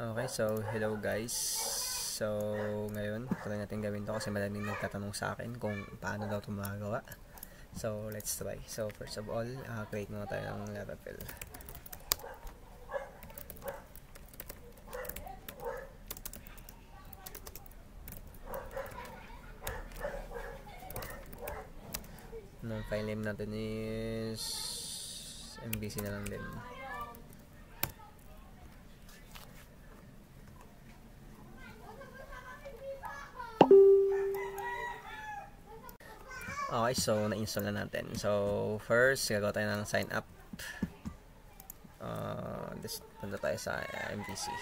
Okay, so hello guys. So ngayon, try natin gawin to kasi maraming nagtatanong sa akin kung paano daw ito magagawa. So let's try. So first of all, create muna tayo ng Laravel. Ang file name natin is MVC na lang din. Okay, so na-install na natin. So first, gagawa tayo ng sign up. Punta tayo sa MVC.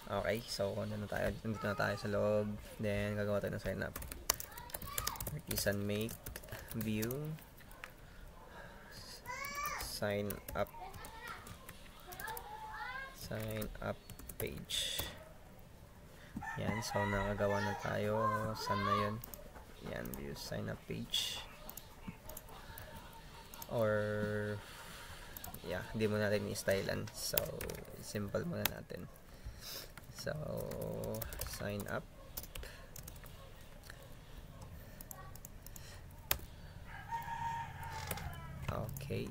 Okay, so nandito na tayo sa loob. Then gagawa tayo ng sign up. Artisan make view sign up page. Yan, so nakagawa na tayo. Saan na yun? Yan, view sign up page. Or yeah, hindi mo natin i-stylean. So simple muna natin. So sign up. Okay,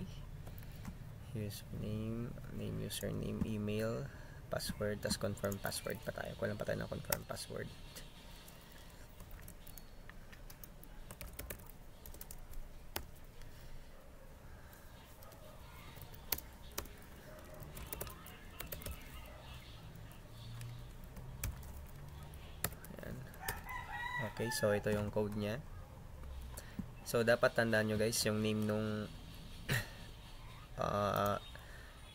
username, username, email, password, tas confirm password pa tayo. Kulang pa tayo ng confirm password. Ayan. Okay, so ito yung code nya. So dapat tandaan nyo guys, yung name nung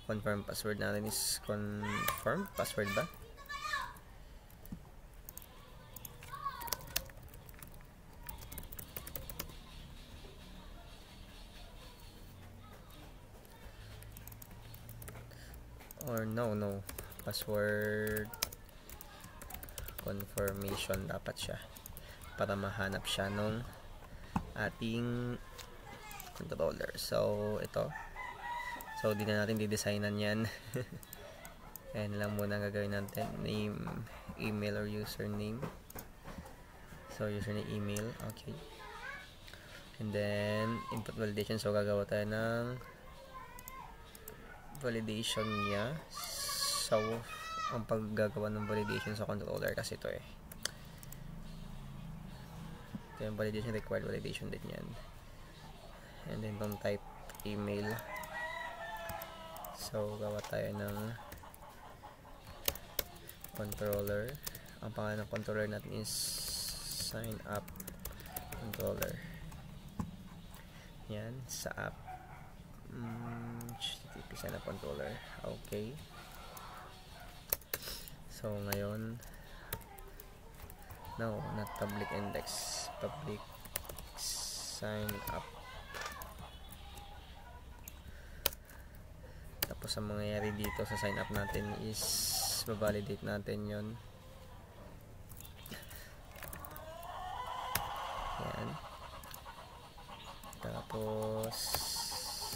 confirm password natin is confirm password ba? Or no, password confirmation dapat siya para mahanap siya nung ating controller. So ito, so di na natin didesignan yan. Ayan lang muna ang gagawin natin. Name, email or username. So username, email. Okay, and then input validation. So gagawa tayo ng validation niya. So ang paggagawa ng validation sa controller kasi ito ito yung validation, required validation din yan. And then don't type email. So gawa tayo ng controller. Ang pangalan ng controller natin is sign up controller. Yan, sa app HTTP sign up controller. Okay, so ngayon, no, not public index, public sign up. Tapos ang mangyayari dito sa sign up natin is babalidate natin yon. Yan, tapos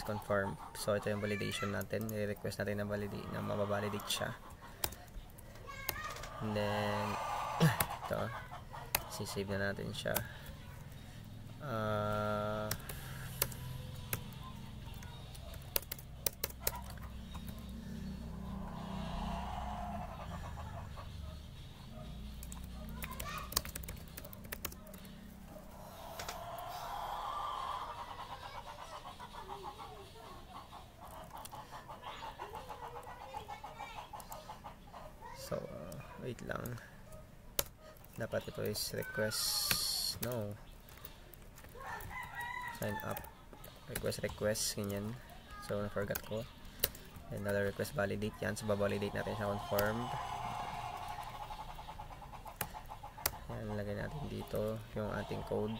confirm. So ito yung validation natin. I-request natin na mababalidate siya. And then ito, sisave na natin siya. So wait lang, dapat ito is request, no, sign up, request ganyan. So na-forgot ko. Another request validate yan. So babalidate natin siya, confirmed. Yan, lagay natin dito yung ating code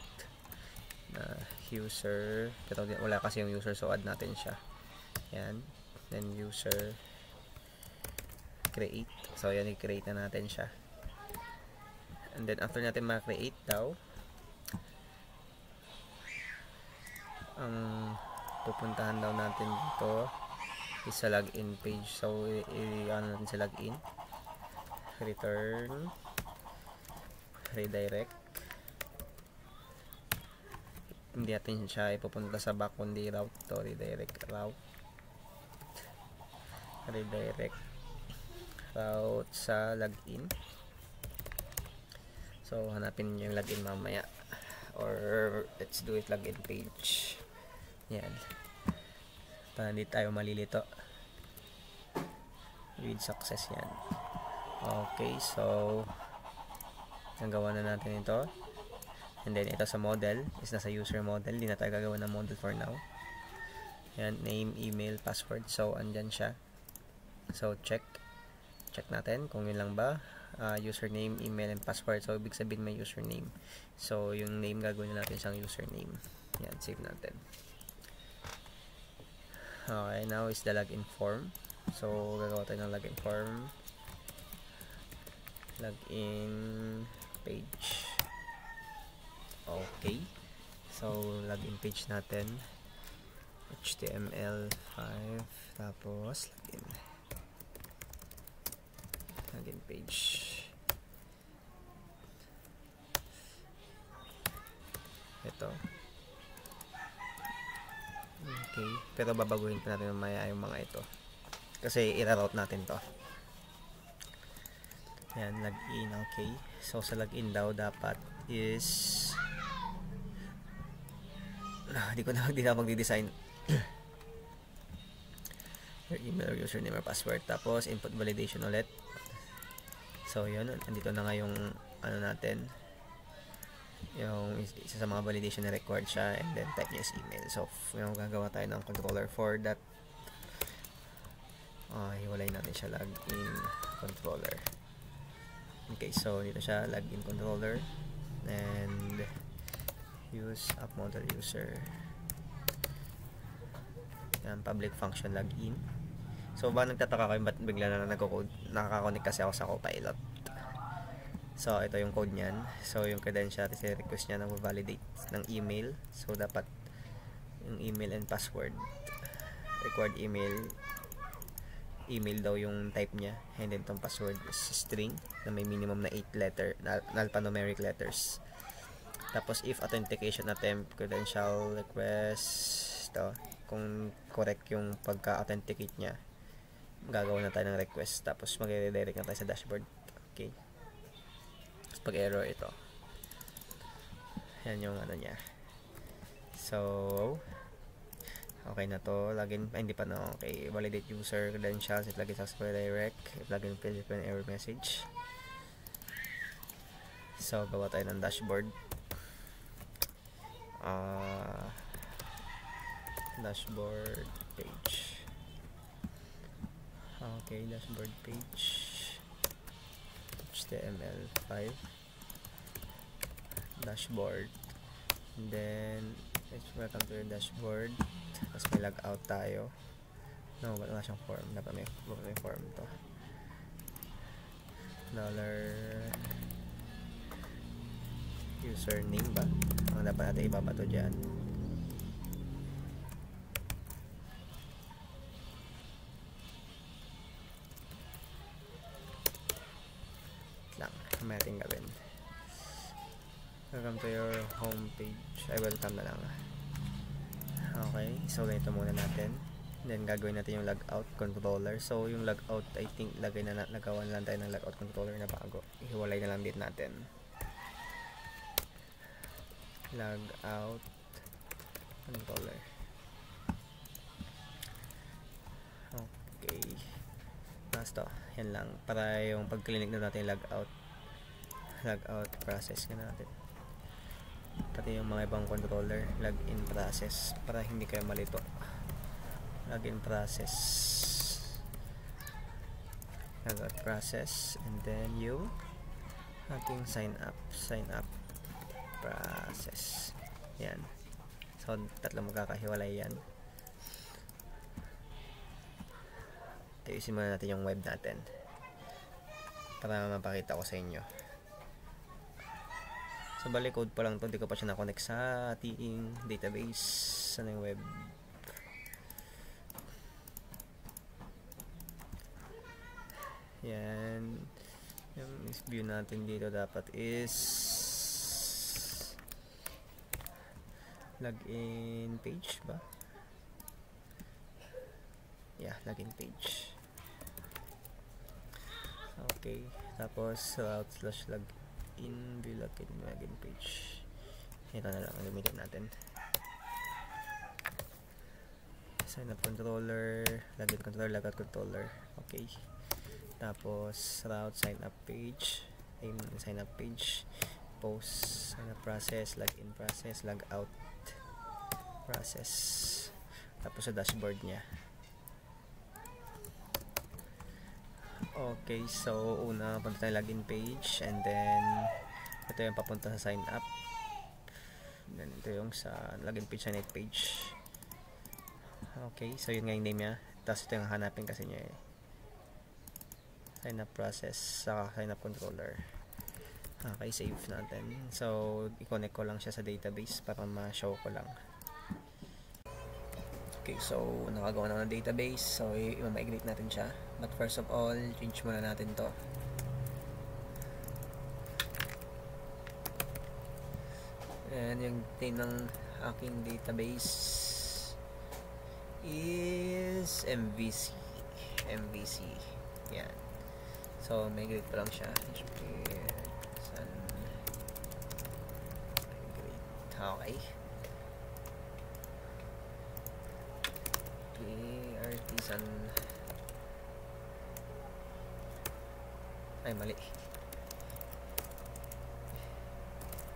na user. Wala kasi yung user, so add natin siya. Yan, then user create. So yan, i-create na natin siya. And then after natin ma-create daw, ang pupuntahan daw natin dito is sa login page. So ano natin sa login, return, redirect. Hindi natin siya ipupunta sa back kundi route to, redirect route sa login. So hanapin niyo yung login mamaya, or let's do it login page. Yan, para hindi tayo malilito. With success yan. Okay, so nagawa na natin ito. And then ito sa model is nasa user model. Hindi na tayo gagawa ng model for now. Yan, name, email, password. So andyan siya. So check natin kung yun lang ba. Username, email, and password. So ibig sabihin may username. So yung name gagawin natin siyang username. Yan, save natin. Okay, now is the login form. So gagawa tayo ng login form. Login page. Okay, so login page natin, HTML5, tapos login page. Ito. Okay, pero babaguhin pa natin mamaya yung mga ito kasi i-route natin to. Yan, login. Okay, so sa login daw dapat is hindi na magdi-design. Your email or username or password, tapos input validation ulit. So yun, andito na nga yung ano natin, yung isa sa mga validation na required siya, and then type niya is email. So yung gagawa tayo ng controller for that. Hiwalay natin siya, login controller. Okay, so dito siya, login controller, and use app model user. Yan, public function login. So ba nagtataka kayo ba't bigla na nagko-code? Nakaka-connect kasi ako sa Copilot. So ito yung code niyan. So yung credentials, request niya na validate ng email. So dapat yung email and password, required email daw yung type niya, and then tong password is string na may minimum na 8 letter na alphanumeric letters. Tapos if authentication attempt, credential request to, kung correct yung pagka-authenticate niya, gagawa na tayo ng request, tapos mag-redirect na tayo sa dashboard. Okay, tapos pag error ito, yan yung ano niya. So okay na to. Login, hindi pa na. Okay, validate user credentials, if login successfully direct, if login failed, if an error message. So gawa tayo ng dashboard. Dashboard page. Okay, dashboard page, HTML5 dashboard, and then let's welcome to your dashboard. Tapos may log out tayo. No, wala siyang form. Dapat may form to. $username ba? Ang dapat natin ibabato dyan. Lang, may ating gawin. Welcome to your home page. Ay, welcome na lang. Okay, so ganito muna natin. Then gagawin natin yung logout controller. So yung logout, I think nagawa na lang tayo ng logout controller na bago. Ihiwalay na lang din natin. Logout controller. Okay. Basta, yan lang. Para yung pag-clinic na natin logout process na natin. Pati yung mga ibang controller, login process, para hindi kayo malito. Login process, logout process, and then yung ating sign up process. Yan. So tatlo magkakahiwalay yan. Ayusin muna natin yung web natin para mapakita ko sa inyo. So bali code pa lang to, hindi ko pa siya na-connect sa ating database. Ano yung web? Yan. Yung view natin dito dapat is login page ba? Yeah, login page. Okay, tapos route/login view login page. Ito na lang ang gamitin natin. Sign up controller, login controller, logout controller. Okay. Tapos route sign up page, sign up page, post sign up process, login process, logout process. Tapos sa dashboard niya. Okay, so una punta tayo login page, and then ito yung papunta sa sign up. Then ito yung sa login page, sign up page. Okay, so yun nga yung name niya. Tapos ito yung hanapin kasi niya eh. Sign up process, saka sign up controller. Okay, save natin. So, i-connect ko lang siya sa database para ma-show ko lang. Okay, so nakagawa na ng database. So, i-migrate natin siya. But first of all, change muna natin to. And yung name ng aking database is MVC. Yan. So, migrate pa lang siya. Migrate. Okay. Artisan. Ay, mali.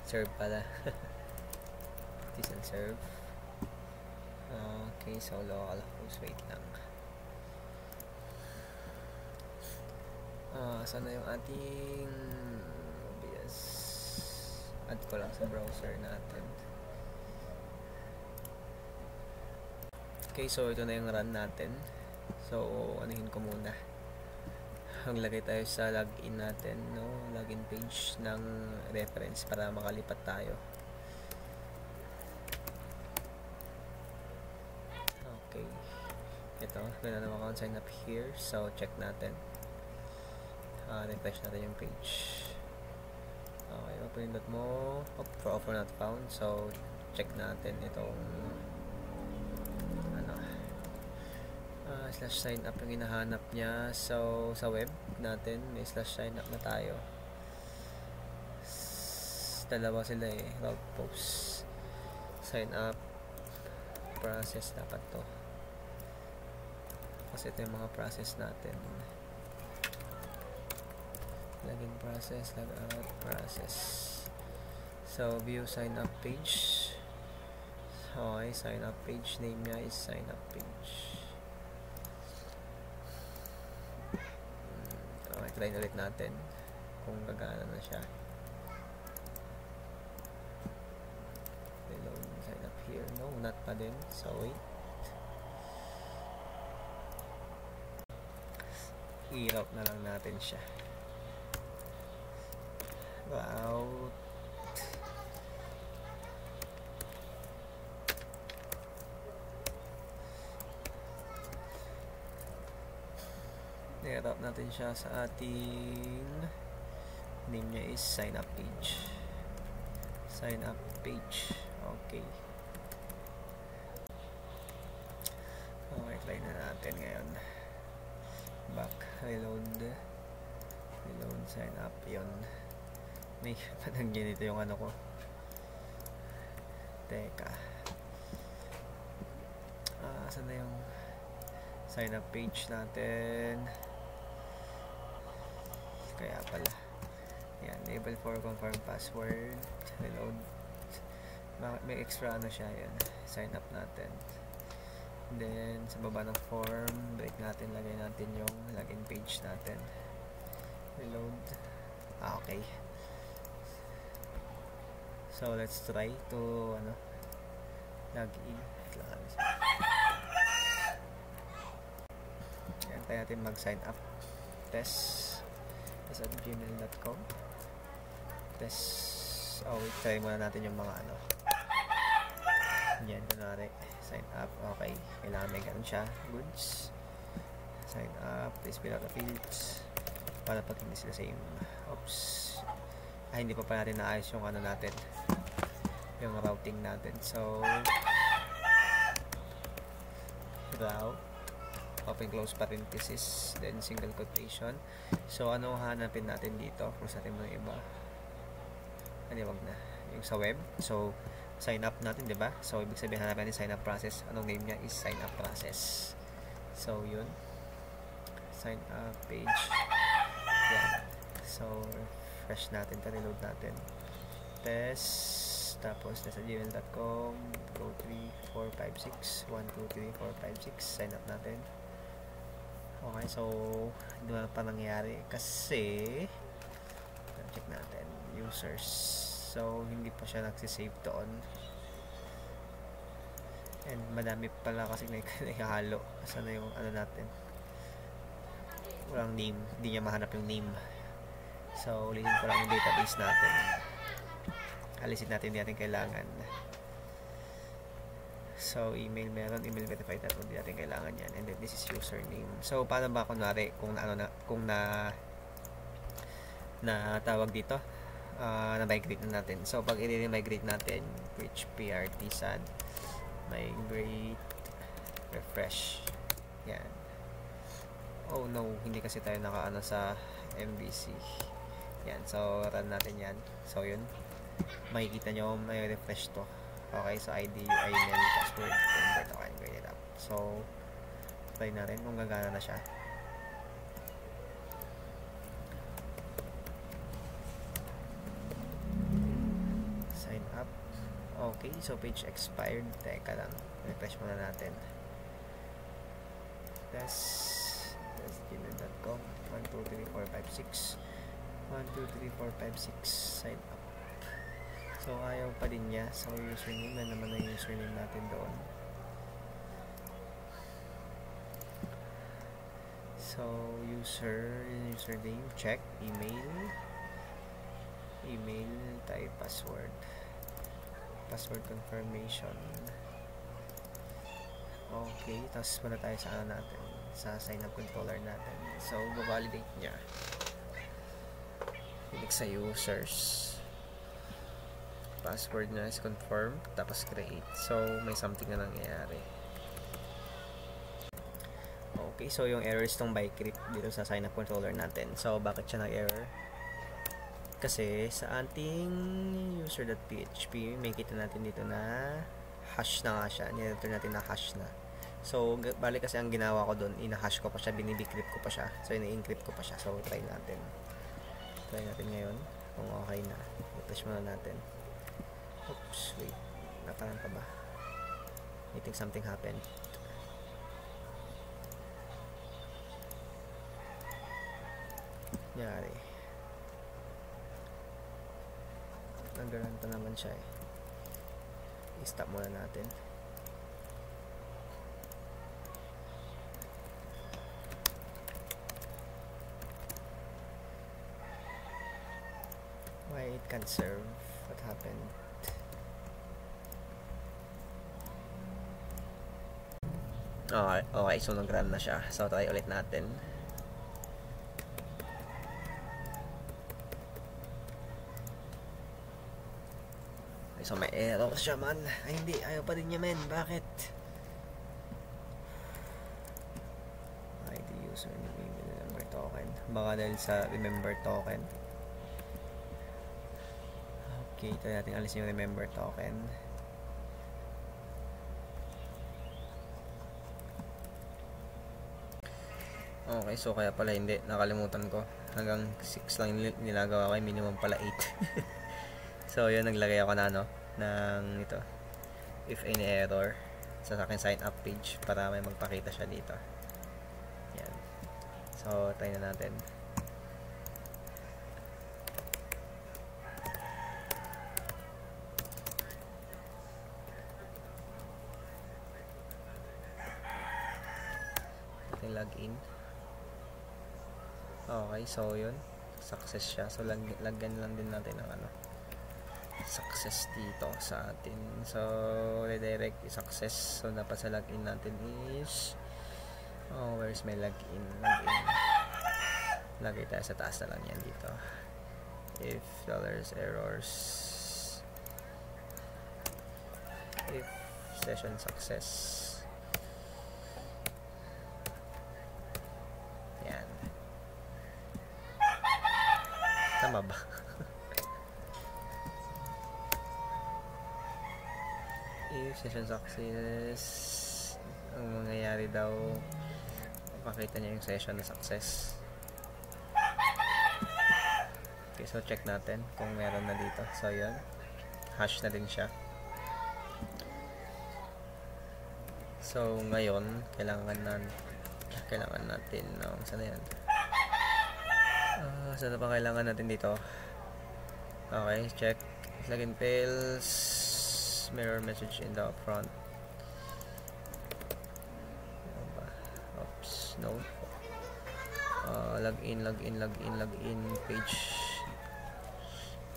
Serve pala. Artisan serve. Okay, so localhost, wait lang. Saan na yung ating OBS? Add ko lang sa browser natin. Okay, so ito na yung run natin. So, anuhin ko muna. Maglagay tayo sa login natin, no? Login page ng reference para makalipat tayo. Okay. Ito, ganda naman account sign up here. So, check natin. Refresh natin yung page. Okay, mapindot mo. For offer not found. So, check natin itong slash sign up yung hinahanap niya. So, sa web natin, may slash sign up na tayo. Dalawa sila eh. Route post. Sign up. Process dapat to. Kasi ito yung mga process natin. Login process, logout process. So, view sign up page. Okay, sign up page. Name niya is sign up page. Okay, try ulit natin kung gagana na siya. Reload, sign up here. No, not pa din. So, wait. I-route na lang natin siya. Route. I-route natin siya sa ating name niya is sign up page. Sign up page. Okay. Okay, try na natin ngayon. Back, reload, sign up. Yun. May parang ganito yung ano ko. Teka. Saan na yung sign up page natin? Kaya pala. Yan, enable for confirm password. Reload. May extra ano siya yan. Sign up natin. Then, sa baba ng form, break natin, lagay natin yung login page natin. Reload. Okay. So, let's try to, log in. Yan, tayo natin mag-sign up. Test. Is at gmail.com. Test. Oh, wait, try muna natin yung mga yan, kunwari. Sign up. Okay. Kailangan may ganun siya. Goods. Sign up. Please fill out the fields. para pag hindi sila same. Oops. Hindi pa natin naayos yung ano natin, yung routing natin. So route, open close parenthesis, then single quotation. So ano hanapin natin dito? Kung sa atin mo yung iba, wag na yung sa web. So sign up natin, diba? So ibig sabihin hanapin natin sign up process. Anong name niya is sign up process. So yun, sign up page. Yan. So refresh natin, reload natin, test, tapos nasa gmail.com, go 3456 123456, sign up natin. Okay, so hindi na pa nangyari kasi check natin users, so hindi pa siya nagsisave doon, and madami pala kasi nakahalo. Saan na yung ano natin, walang name, hindi niya mahanap yung name. So ulitin ko lang yung database natin, alisin natin, hindi natin kailangan. So email meron, email verified natin, hindi natin kailangan yan. And then this is username. So paano ba kunwari kung tawag dito, na-migrate na natin. So pag i-migrate natin, PHP artisan migrate, refresh, yan. Oh no, hindi kasi tayo nakaano sa MVC. Yan, so run natin yan. So yun, makikita nyo may refresh to. Okay, so ID, email, password, convert, okay, grade it up. So try natin kung gagana na siya. Sign up. Okay, so page expired. Teka lang, refresh muna natin. Gmail.com 123456 123456, sign up. So ayaw pa din niya. So username na naman ang username natin doon. So username, check, email type, password confirmation. Okay, tapos muna tayo sa ano natin, sa sign up controller natin. So validate niya, click sa users, password na is confirm, tapos create. So may something na nangyayari. Okay, so yung error is tong bycrypt dito sa sign up controller natin. So bakit siya nag-error? Kasi sa ating user.php may kita natin dito na hash na nga siya, nireturn natin na hash na. So bali kasi ang ginawa ko doon, ina-hash ko pa siya, binidecrypt ko pa siya, so ina-encrypt ko pa siya. So try natin ngayon kung okay na. Refresh muna natin. Oops, wait, naparang pa ba? I think something happened. Nyari, nagaran pa naman siya eh. I-stop muna natin. Why it can't serve? What happened? Okay, so nag-run na siya. So try ulit natin. So may error siya man. Ay hindi, ayaw pa din niya men. Bakit? ID, username, email, remember token. Baka dahil sa remember token. Okay, ito natin alisin yung remember token. Okay, so kaya pala hindi, nakalimutan ko. Hanggang 6 lang nilagawa ko, minimum pala 8. So yun, naglagay ako na ng ito, if any error sa aking sign up page para may magpakita siya dito. Yan. So try na natin. Ating login. Okay, so yun, success siya. So lagyan lang din natin ng success dito sa atin. So redirect success. So dapat sa login natin is where's my login? lagay tayo sa taas na lang yan dito. If $errors, if session success, yan. Tama ba? If session success, ang mangyayari daw, makita niya yung session na success. Okay, so check natin kung meron na dito. So yun, hash na din siya. So ngayon, kailangan natin ng saan na yan? Saan na pa kailangan natin dito? Okay, check. Login fails, mirror message in the front. Oops, no. Login page.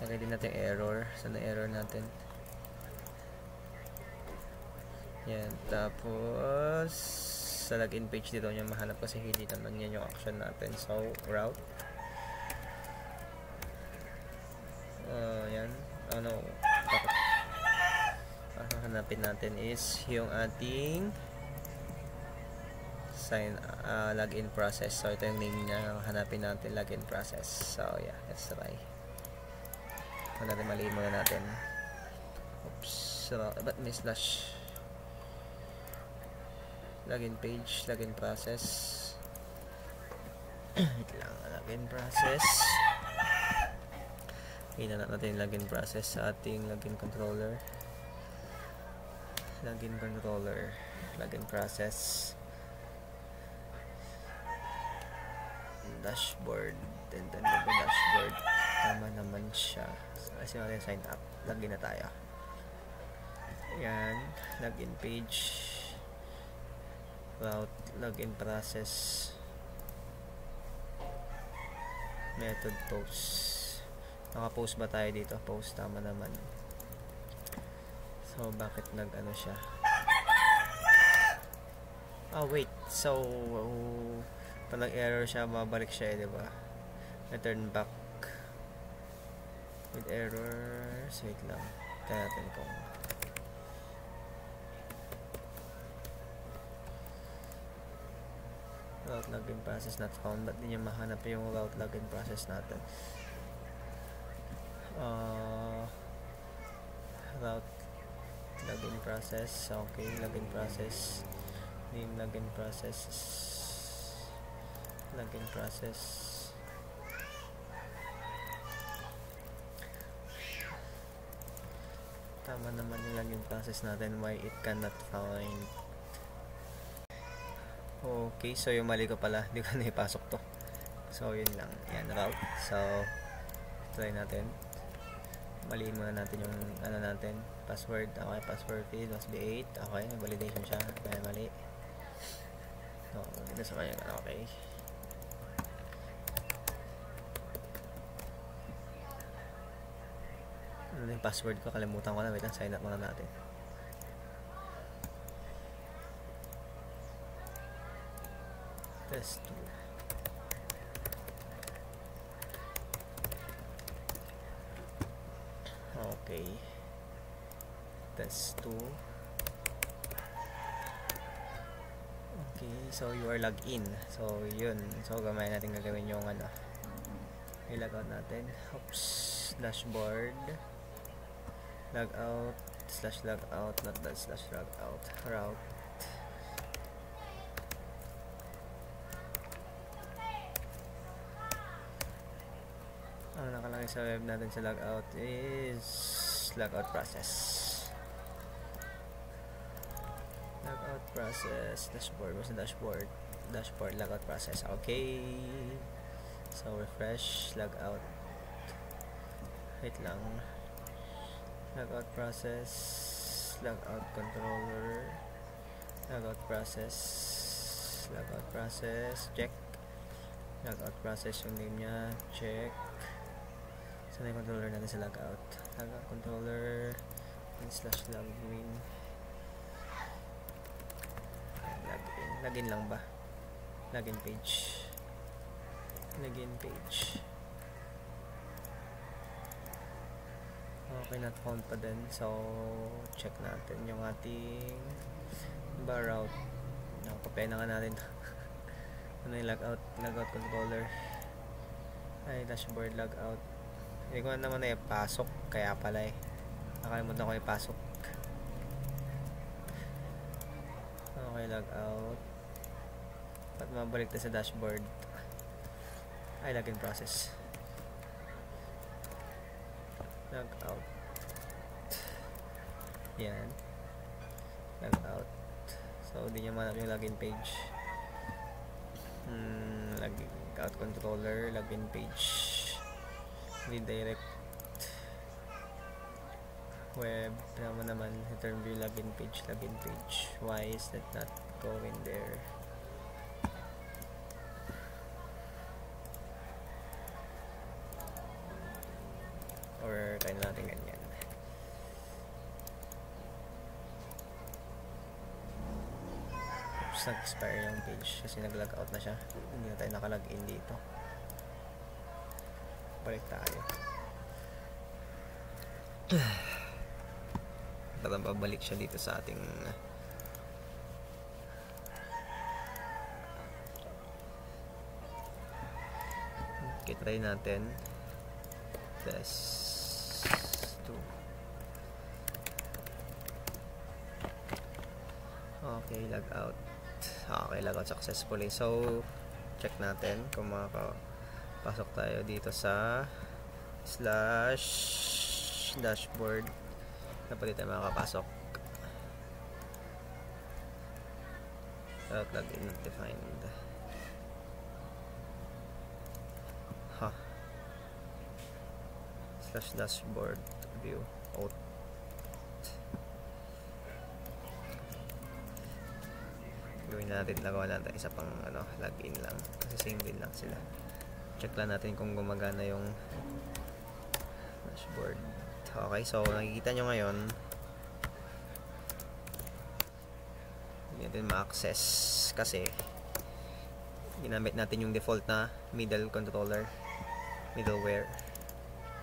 Lagay din natin error. Saan na error natin? Yan. Tapos sa login page dito niya mahanap kasi hindi naman yan yung action natin. So route. Yan. Ano? Hanapin natin is yung ating login process. So ito yung name niya. Hanapin natin login process. So yeah, let's try. Maliin muna natin. Oops. So, ba't may slash? Login page, login process. Wait lang, login process. Hinanap natin yung login process sa ating login controller. Login process. Dashboard. And then the dashboard. Tama naman siya. Kasi natin sign up. Login na tayo. Ayan. Login page. Route. Login process. Method post. Naka-post ba tayo dito? Post. Tama naman. So, bakit nag-ano siya? Wait. So, pag nag-error siya, babalik siya diba? Return back with errors. Wait lang. Kaya natin kung route login process not found. Ba't di niya mahanap yung route login process natin? Route login process. Okay, login process. Name login process. Login process. Tama naman yung login process natin. Why it cannot find? Okay, so yung mali ko pala. Hindi ko na ipasok to. So yun lang. Yan, route. So try natin. Maliin muna natin yung ano natin. Password. Okay, password field must be 8. Okay, may validation siya. Kaya mali. So, dito sa kanya. Okay. Ano yung password ko? Kalimutan ko na. Wait lang, sign up muna natin. Test 2. Okay. Test 2. Okay, so you are logged in. So, yun. So, gagawin yung ano. I-log out natin. Oops. Dashboard. Logout. /logout. Not that /logout. Route. Ang nakalagay sa web natin sa logout is logout process. Logout process. Dashboard. What's the dashboard? Dashboard logout process. Okay. So refresh. Logout. Wait lang. Logout process. Logout controller. Logout process. Logout process. Check. Logout process yung name niya. Check. Saan yung controller natin sa logout? Logout controller /login. Login lang ba? Login page. login page. Okay, not found pa din. So, check natin yung ating route. Nakapapay na nga natin. Ano yung logout controller. Ay, dashboard logout. Hindi ko naman na ipasok. Kaya pala eh. Nakalimutan ko ipasok. Okay, logout. At mabalik tayo sa dashboard. Ay, login process. Logout. Yan. Logout. So, hindi nyo manap yung login page. Logout controller, login page. Redirect. Web. Naman return view login page. Why is that not going there? Or try natin ganyan. Oops, nag-expire yung page kasi nag-log out na siya. Hindi na tayo naka-login dito. Balik tayo. Parang babalik siya dito sa ating okay, try natin. Test 2. Okay, log out. Okay, log out successfully. So, check natin kung makakapasok tayo dito sa /dashboard. Dapat dito makakapasok. Route login not defined. /dashboard view out. Gawin natin, lagawa natin isa pang login lang kasi same din lang sila. Check lang natin kung gumagana yung dashboard. Okay, so nakikita nyo ngayon hindi natin ma-access kasi ginamit natin yung default na middleware.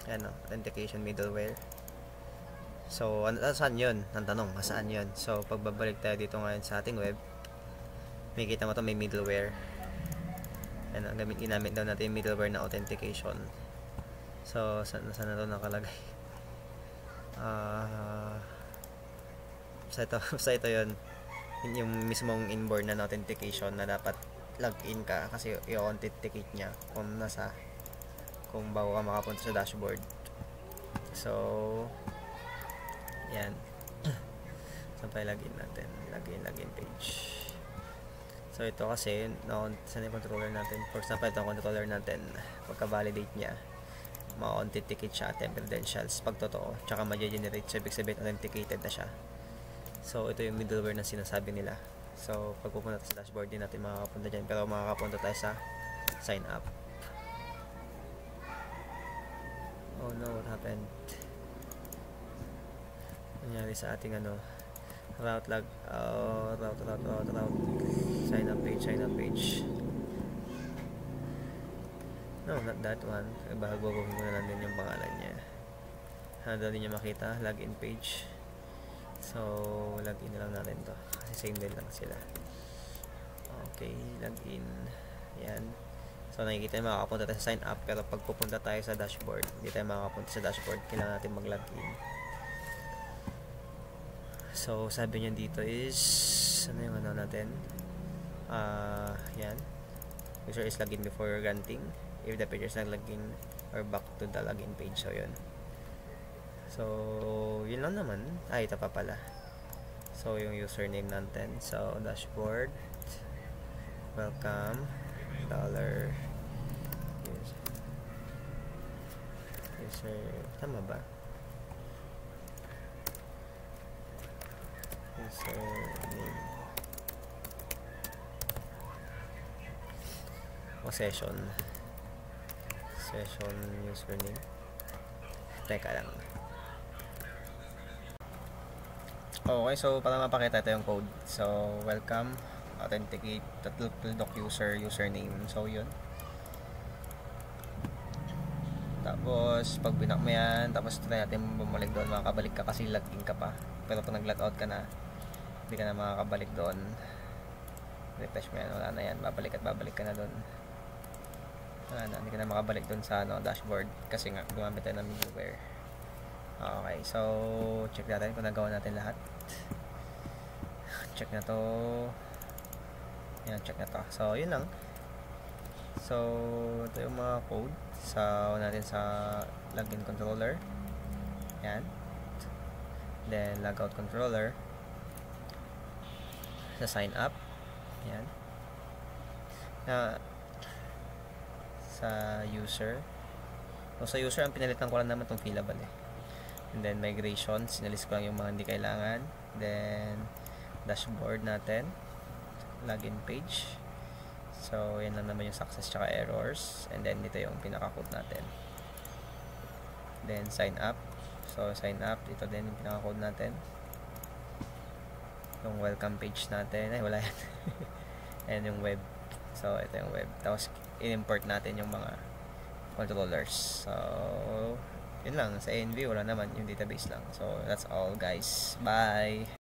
Authentication middleware. So, saan yun? Ang tanong, saan yun? So, pagbabalik tayo dito ngayon sa ating web, makikita mo ito may middleware. Ginamit daw natin yung middleware na authentication. So, saan na ito nakalagay? Sa ito yun. Yung mismong inborn na authentication na dapat login ka kasi i-authenticate niya kung bago ka makapunta sa dashboard. So, yan. Sampay login natin. Login page. So, ito kasi, saan yung controller natin? For example, ito ang controller natin. Pagka-validate niya, ma-authenticate siya at credentials pag totoo. Tsaka ma-generate siya. Ibig sabihin, authenticated na siya. So, ito yung middleware na sinasabi nila. So, pag pupunta sa dashboard, din natin makakapunta dyan. Pero makakapunta tayo sa sign up. Oh no, what happened? Nangyari sa ating route sign up page. No, not that one. Baguhin ko na lang din yung pangalan niya. Dali niya makita, login page. So, login na lang natin to kasi same din lang sila. Okay, login. Yan. So, nakikita nyo makakapunta tayo sa sign up, pero pag pupunta tayo sa dashboard, hindi tayo makakapunta sa dashboard, kailangan natin mag-login. So, sabi nyo dito is ano yung natin? Yan. User is login before granting. If the page is not login or back to the login page. So, yun. So, yun lang naman. Ito pa pala. So, yung username natin. So, dashboard. Welcome. User. Tama ba? Username. O session username. Teka lang. Okay, so para mapakita ito yung code. So, welcome, authenticate, doc user, username. So, yun. Tapos pag binak mo yan, tapos try natin bumalik doon, makakabalik ka kasi login ka pa. Pero pag nag-logout ka na, hindi ka na makakabalik doon. Refresh mo yan, wala na yan, babalik ka na doon. Wala na, hindi ka na makabalik doon sa dashboard kasi nga gumamit tayo ng middleware. Okay, so check natin kung nagawa natin lahat. Check na to. Yan, check na to. So yun lang. So ito yung mga code sa natin sa login controller. Yan. Then logout controller. Sa sign up. Yan. Sa user. So sa user ang pinalitan ko lang naman tong fillable eh. And then migration, sinalis ko lang yung mga hindi kailangan. Then dashboard natin, login page. So yan lang naman yung success tsaka errors. And then dito yung pinaka-code natin. Then sign up. So sign up, dito din yung pinaka-code natin. Yung welcome page natin, ay wala yan. And yung web. So ito yung web. Tapos in-import natin yung mga controllers. So yun lang, sa ANV wala naman, yung database lang. So that's all guys, bye.